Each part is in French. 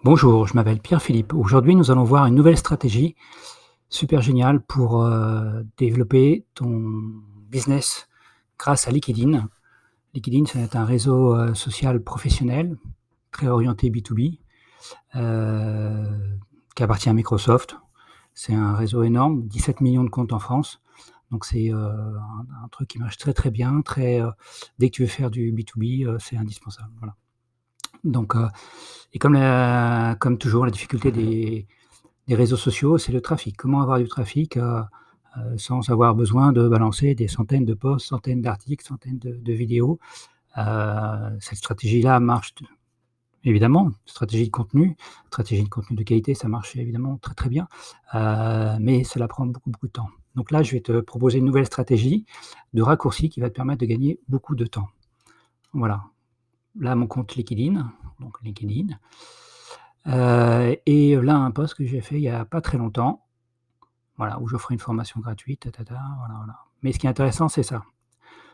Bonjour, je m'appelle Pierre-Philippe. Aujourd'hui, nous allons voir une nouvelle stratégie super géniale pour, développer ton business grâce à LinkedIn. LinkedIn, c'est un réseau, social professionnel, très orienté B2B, qui appartient à Microsoft. C'est un réseau énorme, 17 millions de comptes en France. Donc c'est, un truc qui marche très, très bien, très, dès que tu veux faire du B2B, c'est indispensable, voilà. Donc, et comme toujours, la difficulté des réseaux sociaux, c'est le trafic. Comment avoir du trafic, sans avoir besoin de balancer des centaines de posts, centaines d'articles, centaines de vidéos. Cette stratégie-là marche t évidemment, stratégie de contenu de qualité, ça marche évidemment très, très bien, mais cela prend beaucoup, beaucoup de temps. Donc là, je vais te proposer une nouvelle stratégie de raccourci qui va te permettre de gagner beaucoup de temps. Voilà. Là, mon compte LinkedIn, donc LinkedIn, et là, un post que j'ai fait il y a pas très longtemps. Voilà, où j'offrais une formation gratuite, voilà, voilà. Mais ce qui est intéressant, c'est ça.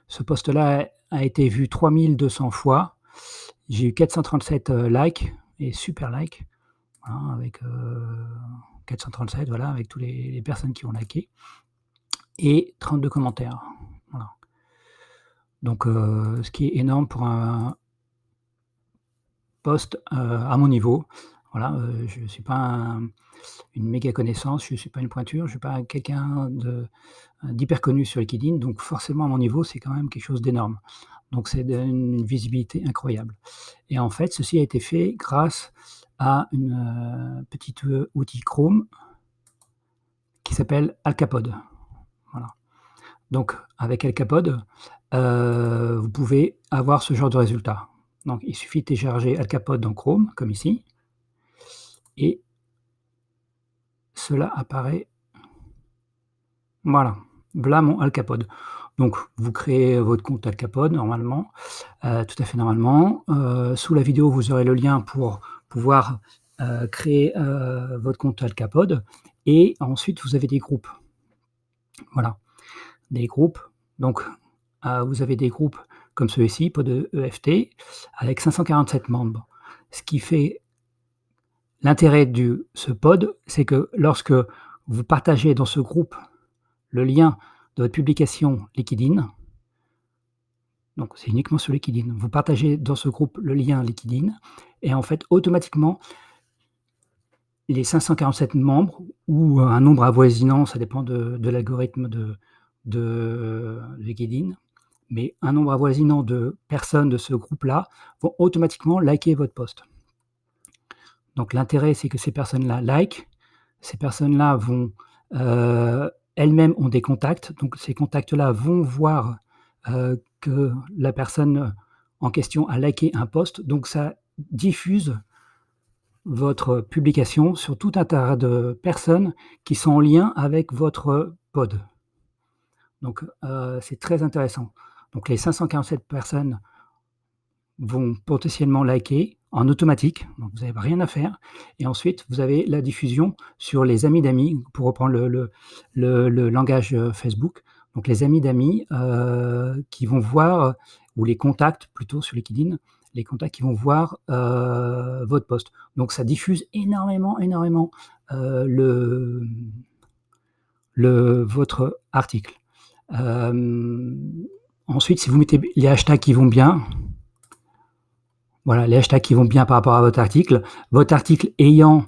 Ce post-là a été vu 3 200 fois. J'ai eu 437, likes et super likes, hein, avec, 437, voilà, avec tous les personnes qui ont liké et 32 commentaires. Voilà. Donc, ce qui est énorme pour un post, à mon niveau. Voilà, je ne suis pas une méga connaissance, je ne suis pas une pointure, je ne suis pas quelqu'un d'hyper connu sur LinkedIn, donc forcément à mon niveau, c'est quand même quelque chose d'énorme. Donc c'est une visibilité incroyable et en fait, ceci a été fait grâce à une, petite, outil Chrome qui s'appelle Alcapod. Voilà. Donc avec Alcapod, vous pouvez avoir ce genre de résultat. Donc il suffit de télécharger Alcapod dans Chrome, comme ici, et cela apparaît. Voilà, voilà mon Alcapod. Donc vous créez votre compte Alcapod normalement, tout à fait normalement. Sous la vidéo, vous aurez le lien pour pouvoir, créer, votre compte Alcapod et ensuite vous avez des groupes. Voilà, des groupes. Donc, vous avez des groupes comme celui-ci, Pod EFT, avec 547 membres. Ce qui fait l'intérêt de ce pod, c'est que lorsque vous partagez dans ce groupe le lien de votre publication LinkedIn, donc c'est uniquement sur LinkedIn. Vous partagez dans ce groupe le lien LinkedIn et en fait, automatiquement, les 547 membres ou un nombre avoisinant, ça dépend de l'algorithme de LinkedIn, mais un nombre avoisinant de personnes de ce groupe-là vont automatiquement liker votre post. Donc l'intérêt, c'est que ces personnes-là likent, ces personnes-là vont, elles-mêmes ont des contacts, donc ces contacts-là vont voir, que la personne en question a liké un post, donc ça diffuse votre publication sur tout un tas de personnes qui sont en lien avec votre pod. Donc, c'est très intéressant. Donc les 547 personnes vont potentiellement liker en automatique, donc vous n'avez rien à faire et ensuite vous avez la diffusion sur les amis d'amis, pour reprendre le langage, Facebook. Donc les amis d'amis, qui vont voir, ou les contacts plutôt sur LinkedIn, les contacts qui vont voir, votre post. Donc ça diffuse énormément, énormément, votre article. Hem, Ensuite, si vous mettez les hashtags qui vont bien, voilà, les hashtags qui vont bien par rapport à votre article ayant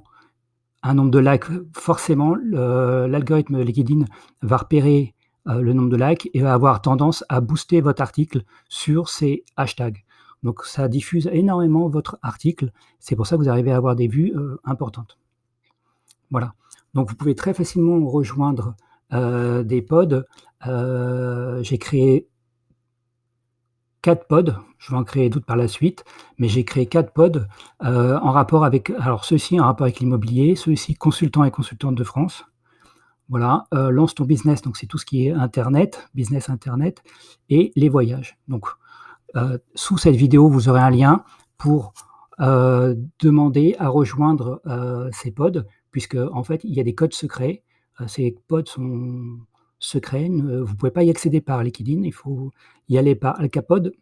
un nombre de likes, forcément l'algorithme LinkedIn va repérer, le nombre de likes et va avoir tendance à booster votre article sur ces hashtags. Donc ça diffuse énormément votre article. C'est pour ça que vous arrivez à avoir des vues, importantes. Voilà. Donc vous pouvez très facilement rejoindre, des pods. J'ai créé 4 pods, je vais en créer d'autres par la suite, mais j'ai créé 4 pods, en rapport avec, alors ceux-ci en rapport avec l'immobilier, ceux-ci consultants et consultantes de France. Voilà, lance ton business, donc c'est tout ce qui est internet, business internet et les voyages. Donc, sous cette vidéo, vous aurez un lien pour, demander à rejoindre, ces pods puisque en fait, il y a des codes secrets. Ces pods sont secrets, vous ne pouvez pas y accéder par LinkedIn, il faut y aller par Alcapod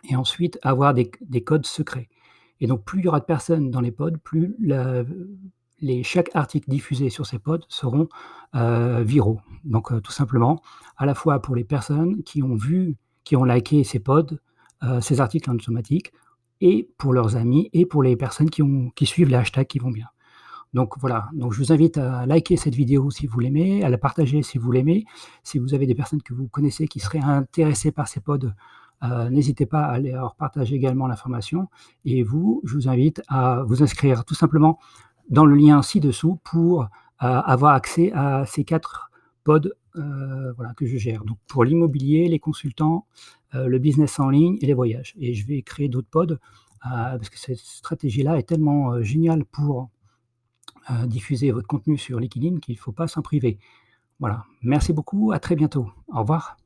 et ensuite avoir des codes secrets et donc plus il y aura de personnes dans les pods, plus chaque article diffusé sur ces pods seront, viraux. Donc tout simplement, à la fois pour les personnes qui ont liké ces pods, ces articles en automatique, et pour leurs amis et pour les personnes qui suivent les hashtags qui vont bien. Donc voilà, donc je vous invite à liker cette vidéo si vous l'aimez, à la partager si vous l'aimez. Si vous avez des personnes que vous connaissez qui seraient intéressées par ces pods, n'hésitez pas à leur partager également l'information, et vous, je vous invite à vous inscrire tout simplement dans le lien ci-dessous pour, avoir accès à ces 4 pods, voilà, que je gère. Donc pour l'immobilier, les consultants, le business en ligne et les voyages, et je vais créer d'autres pods, parce que cette stratégie-là est tellement, géniale pour diffuser votre contenu sur LinkedIn qu'il ne faut pas s'en priver. Voilà, merci beaucoup, à très bientôt. Au revoir.